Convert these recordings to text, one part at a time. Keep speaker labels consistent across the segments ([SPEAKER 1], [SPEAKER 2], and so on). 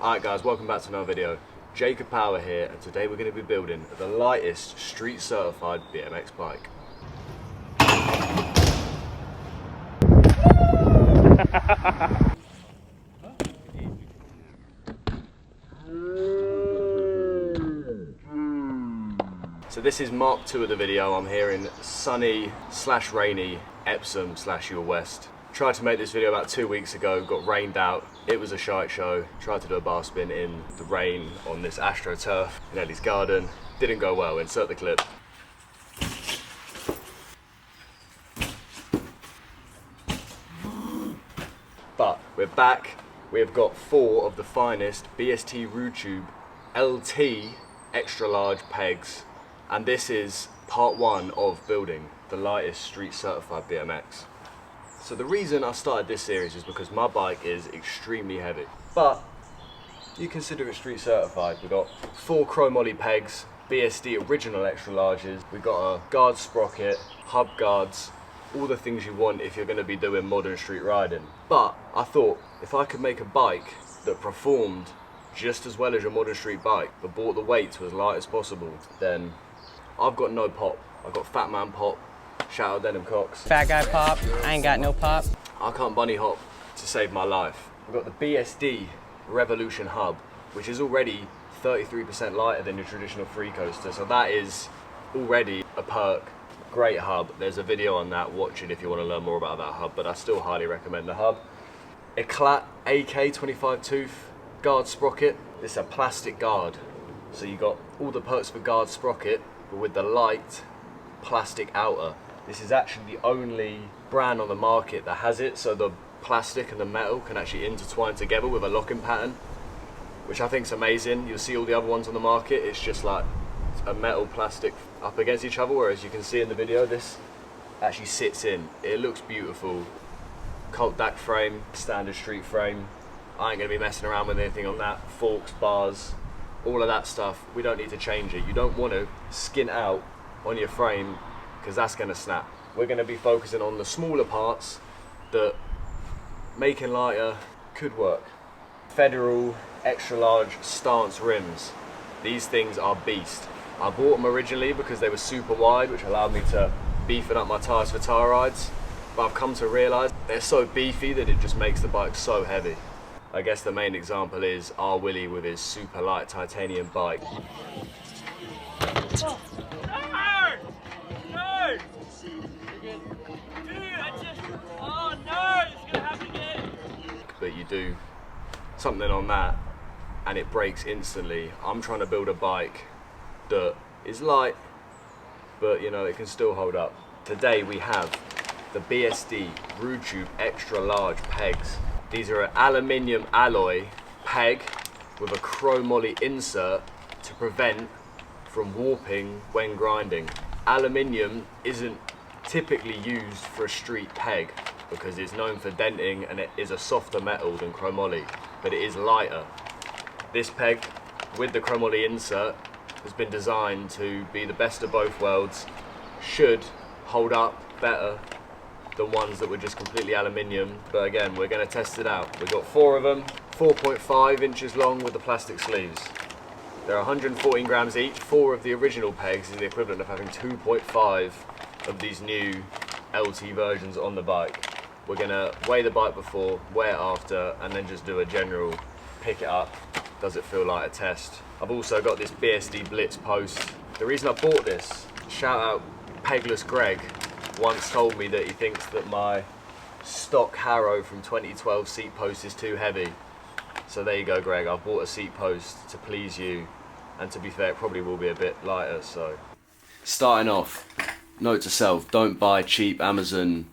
[SPEAKER 1] Alright guys, welcome back to another video. Jacob Power here, and today we're going to be building the lightest street certified BMX bike. So this is Mark 2 of the video. I'm here in sunny / rainy Epsom / Your West. Tried to make this video about 2 weeks ago, got rained out. It was a shite show. Tried to do a bar spin in the rain on this AstroTurf in Ellie's garden. Didn't go well. Insert the clip. But we're back. We have got 4 of the finest BST Rootube LT extra large pegs, and this is part 1 of building the lightest street certified BMX. So the reason I started this series is because my bike is extremely heavy, but you consider it street certified. We've got 4 chromoly pegs, BSD original extra larges. We've got a guard sprocket, hub guards, all the things you want if you're going to be doing modern street riding. But I thought if I could make a bike that performed just as well as your modern street bike, but brought the weight to as light as possible, then I've got no pop. I've got Fat Man pop. Shout out Denim Cox.
[SPEAKER 2] Fat guy pop, I ain't got no pop.
[SPEAKER 1] I can't bunny hop to save my life. We've got the BSD Revolution hub, which is already 33% lighter than your traditional free coaster, so that is already a perk. Great hub. There's a video on that, watch it if you want to learn more about that hub, but I still highly recommend the hub. Eclat AK 25 tooth guard sprocket. This is a plastic guard, so you got all the perks of a guard sprocket, but with the light plastic outer. This is actually the only brand on the market that has it, so the plastic and the metal can actually intertwine together with a locking pattern, which I think is amazing. You'll see all the other ones on the market, it's just like a metal plastic up against each other, whereas you can see in the video this actually sits in. It looks beautiful. Cult DAC frame, standard street frame. I ain't going to be messing around with anything on that. Forks, bars, all of that stuff. We don't need to change it. You don't want to skin out on your frame because that's going to snap. We're going to be focusing on the smaller parts that making lighter could work. Federal extra large stance rims. These things are beast. I bought them originally because they were super wide, which allowed me to beefing up my tyres for tire rides, but I've come to realise they're so beefy that it just makes the bike so heavy. I guess the main example is R. Willie with his super light titanium bike.
[SPEAKER 3] Oh. No! Dude, oh no, it's gonna happen again.
[SPEAKER 1] But you do something on that and it breaks instantly. I'm trying to build a bike that is light, but you know, it can still hold up. Today we have the BSD Rootube extra large pegs. These are an aluminium alloy peg with a chromoly insert to prevent from warping when grinding. Aluminium isn't typically used for a street peg because it's known for denting and it is a softer metal than chromoly, but it is lighter. This peg with the chromoly insert has been designed to be the best of both worlds. Should hold up better than ones that were just completely aluminium, but again, we're going to test it out. We've got 4 of them, 4.5 inches long with the plastic sleeves. They're 114 grams each. 4 of the original pegs is the equivalent of having 2.5 of these new LT versions on the bike. We're going to weigh the bike before, weigh it after, and then just do a general pick it up, does it feel like a test. I've also got this BSD Blitz post. The reason I bought this, shout out Pegless Greg, once told me that he thinks that my stock Harrow from 2012 seat post is too heavy. So there you go, Greg, I've bought a seat post to please you, and to be fair, it probably will be a bit lighter, so. Starting off, note to self, don't buy cheap Amazon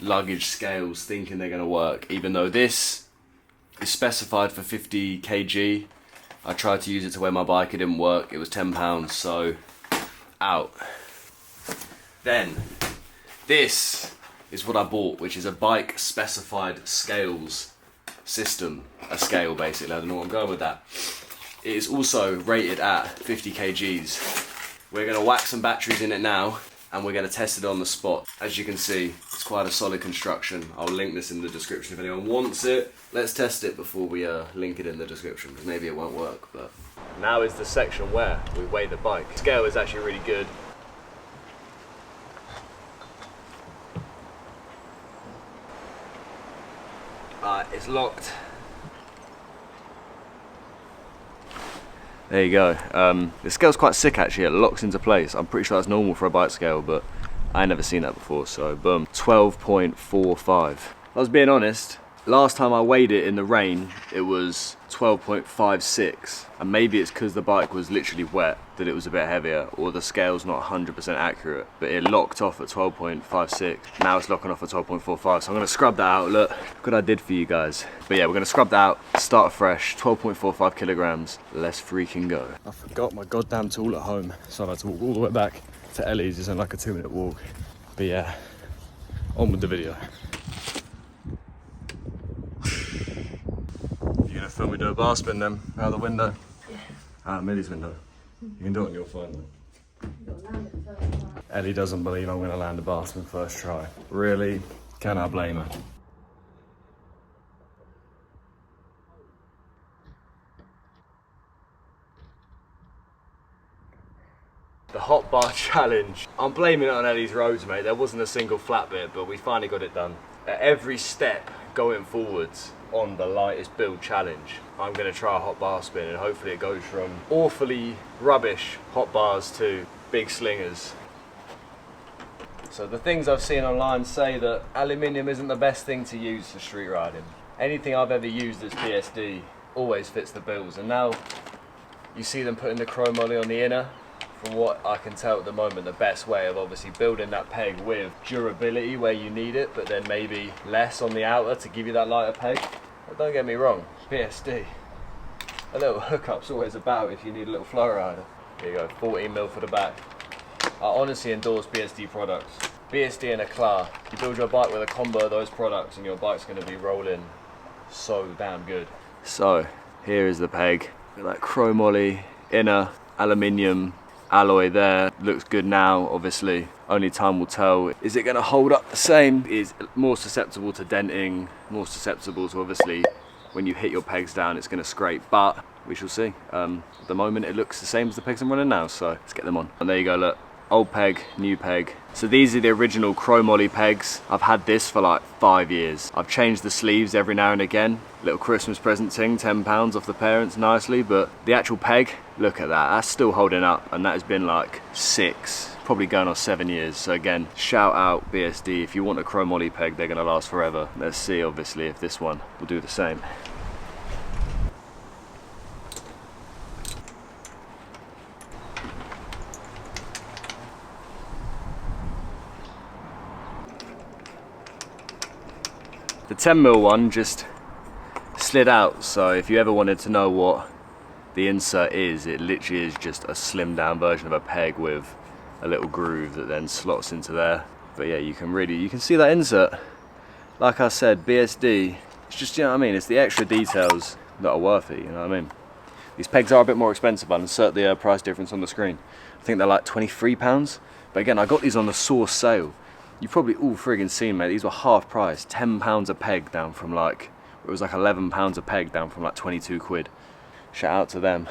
[SPEAKER 1] luggage scales thinking they're gonna work, even though this is specified for 50 kg. I tried to use it to weigh my bike, it didn't work, it was £10, so out. Then, this is what I bought, which is a bike specified scales system, a scale basically, I don't know what I'm going with that. It is also rated at 50 kgs. We're going to whack some batteries in it now and we're going to test it on the spot. As you can see, it's It's quite a solid construction. I'll link this in the description if anyone wants it. Let's test it before we link it in the description, because maybe it won't work. But now is the section where we weigh the bike. Scale is actually really good. It's locked. There you go. The scale's quite sick actually. It locks into place. I'm pretty sure that's normal for a bike scale, but I ain't never seen that before. So boom, 12.45. I was being honest. Last time I weighed it in the rain, it was 12.56, and maybe it's because the bike was literally wet that it was a bit heavier, or the scale's not 100% accurate, but it locked off at 12.56. Now it's locking off at 12.45, so I'm going to scrub that out. Look what I did for you guys. But yeah, we're going to scrub that out, start afresh, 12.45 kilograms. Let's freaking go. I forgot my goddamn tool at home, so I had to walk all the way back to Ellie's. It's only like a 2-minute walk. But yeah, on with the video. You're gonna film me do a bar spin then, out the window? Yeah. Out Millie's window. You can do it on your phone then. Ellie doesn't believe I'm gonna land a bar spin first try. Really? Can I blame her? The hot bar challenge. I'm blaming it on Ellie's roads, mate. There wasn't a single flat bit, but we finally got it done. At every step going forwards on the lightest build challenge, I'm going to try a hot bar spin, and hopefully it goes from awfully rubbish hot bars to big slingers. So the things I've seen online say that aluminium isn't the best thing to use for street riding. Anything I've ever used that's BSD always fits the bills, and now you see them putting the CHROMO on the inner. From what I can tell at the moment, the best way of obviously building that peg with durability where you need it, but then maybe less on the outer to give you that lighter peg. But don't get me wrong, BSD, a little hookup's always about if you need a little flow rider. Here you go, 14mm for the back. I honestly endorse BSD products. BSD and a Eclat. You build your bike with a combo of those products and your bike's going to be rolling so damn good. So here is the peg. That CHROMO inner aluminium alloy there. Looks good now, obviously. Only time will tell. Is it going to hold up the same? Is more susceptible to denting, more susceptible to obviously when you hit your pegs down it's going to scrape, but we shall see. At the moment it looks the same as the pegs I'm running now, so let's get them on. And there you go, look. Old peg, new peg. So these are the original CHROMO pegs. I've had this for like 5 years. I've changed the sleeves every now and again. Little Christmas present thing, £10 off the parents, nicely. But the actual peg, look at that. That's still holding up, and that has been like 6, probably going on 7 years. So again, shout out BSD. If you want a CHROMO peg, they're gonna last forever. Let's see, obviously, if this one will do the same. The 10mm one just slid out, so if you ever wanted to know what the insert is, it literally is just a slimmed down version of a peg with a little groove that then slots into there. But yeah, you can see that insert. Like I said, BSD, it's just, you know what I mean, it's the extra details that are worth it, you know what I mean. These pegs are a bit more expensive. I'll insert the price difference on the screen. I think they're like £23, but again, I got these on the source sale. You've probably all friggin' seen, mate, these were half price, £10 a peg down from like, it was like £11 a peg down from like 22 quid. Shout out to them,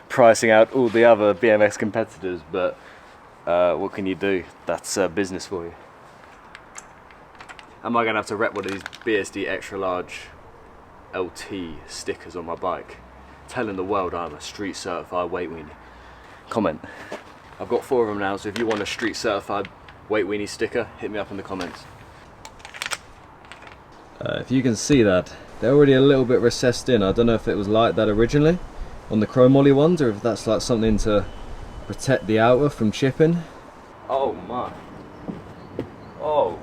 [SPEAKER 1] pricing out all the other BMX competitors, but what can you do? That's business for you. Am I gonna have to rep one of these BSD extra large LT stickers on my bike, telling the world I'm a street certified weight weenie? Comment. I've got 4 of them now, so if you want a street certified weight weenie sticker, hit me up in the comments. If you can see that, they're already a little bit recessed in. I don't know if it was like that originally on the CHROMO ones, or if that's like something to protect the outer from chipping. Oh my. Oh.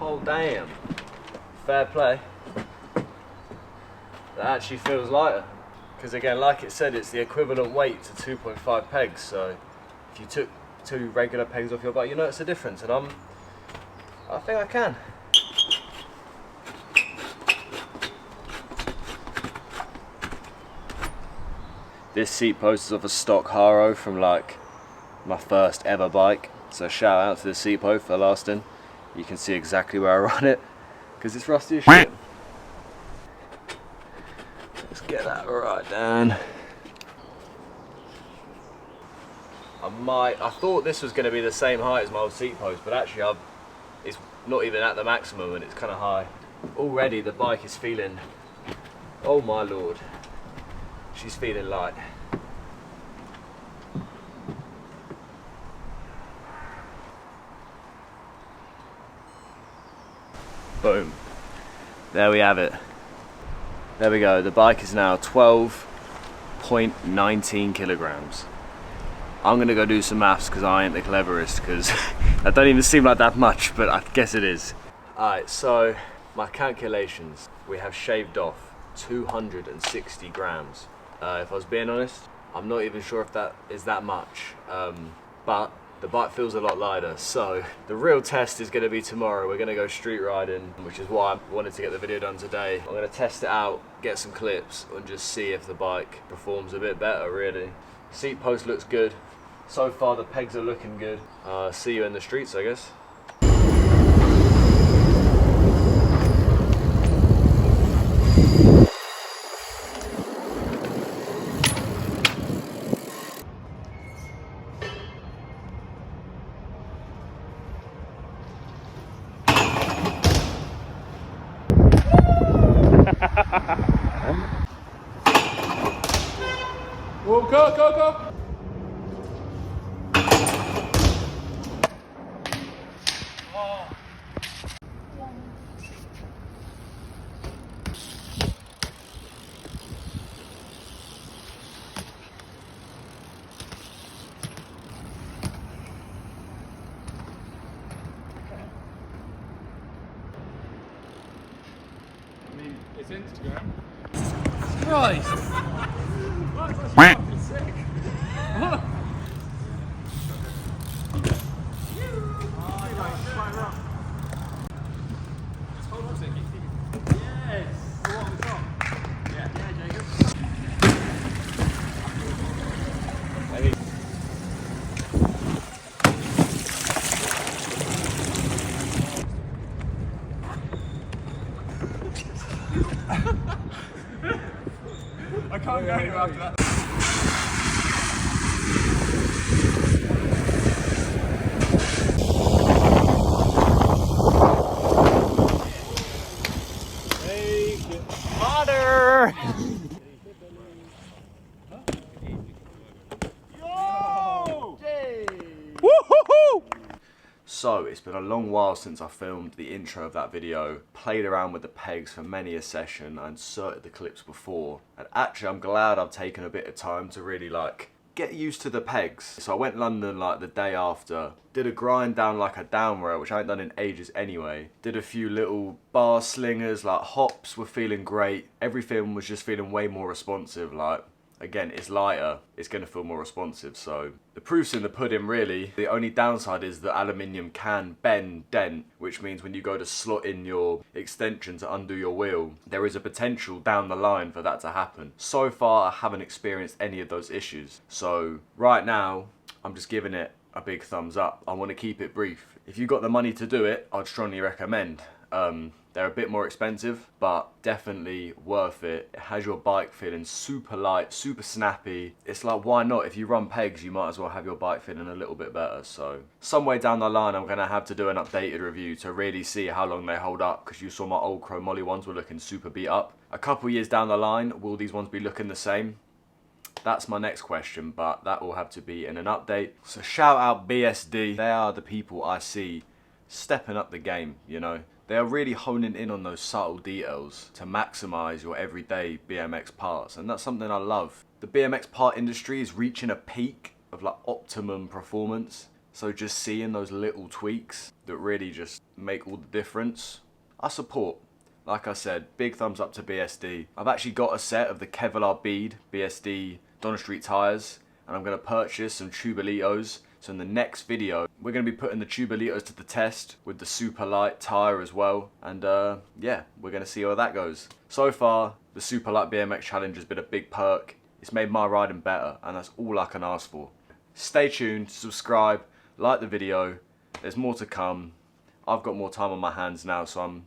[SPEAKER 1] Oh damn. Fair play. That actually feels lighter. Because again, like it said, it's the equivalent weight to 2.5 pegs, so if you took 2 regular pegs off your bike, you notice a difference, and I think I can. This seat post is off a stock Haro from like my first ever bike, so shout out to the seat post for lasting. you can see exactly where I run it, because it's rusty as shit. Let's get that right down. I thought this was going to be the same height as my old seat post, but actually it's not even at the maximum and it's kind of high. Already the bike is feeling, oh my lord, she's feeling light. Boom. There we have it. There we go. The bike is now 12.19 kilograms. I'm gonna go do some maths because I ain't the cleverest, because that don't even seem like that much, but I guess it is. Alright, so my calculations, we have shaved off 260 grams. If I was being honest, I'm not even sure if that is that much, but the bike feels a lot lighter. So the real test is going to be tomorrow. We're going to go street riding, which is why I wanted to get the video done today. I'm going to test it out, get some clips, and just see if the bike performs a bit better, really. Seat post looks good. So far the pegs are looking good. See you in the streets, I guess.
[SPEAKER 4] Whoa, go, go, go! I mean, it's Instagram. Christ! That's actually fucking sick. Yes! What on the top? Yeah, Jacob. I can't go anywhere after that.
[SPEAKER 1] Water! So, it's been a long while since I filmed the intro of that video, played around with the pegs for many a session, I inserted the clips before, and actually I'm glad I've taken a bit of time to really get used to the pegs. So I went London the day after, did a grind down a down rail, which I ain't done in ages anyway, did a few little bar slingers, hops were feeling great, everything was just feeling way more responsive, again, it's lighter, it's going to feel more responsive, so the proof's in the pudding, really. The only downside is the aluminium can bend, dent, which means when you go to slot in your extension to undo your wheel, there is a potential down the line for that to happen. So far, I haven't experienced any of those issues, so right now, I'm just giving it a big thumbs up. I want to keep it brief. If you've got the money to do it, I'd strongly recommend. They're a bit more expensive, but definitely worth it. It has your bike feeling super light, super snappy. It's why not? If you run pegs, you might as well have your bike feeling a little bit better. So some way down the line, I'm gonna have to do an updated review to really see how long they hold up, because you saw my old chromo ones were looking super beat up. A couple years down the line, will these ones be looking the same? That's my next question, but that will have to be in an update. So shout out BSD. They are the people I see stepping up the game, you know. They are really honing in on those subtle details to maximise your everyday BMX parts, and that's something I love. The BMX part industry is reaching a peak of optimum performance, so just seeing those little tweaks that really just make all the difference, I support. Like I said, big thumbs up to BSD. I've actually got a set of the Kevlar bead BSD Donner Street tyres, and I'm going to purchase some Tubolitos. So in the next video, we're going to be putting the Tubolitos to the test with the super light tyre as well. And yeah, we're going to see how that goes. So far, the super light BMX challenge has been a big perk. It's made my riding better, and that's all I can ask for. Stay tuned, subscribe, like the video. There's more to come. I've got more time on my hands now, so I'm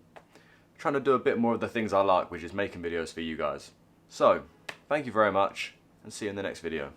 [SPEAKER 1] trying to do a bit more of the things I like, which is making videos for you guys. So, thank you very much, and see you in the next video.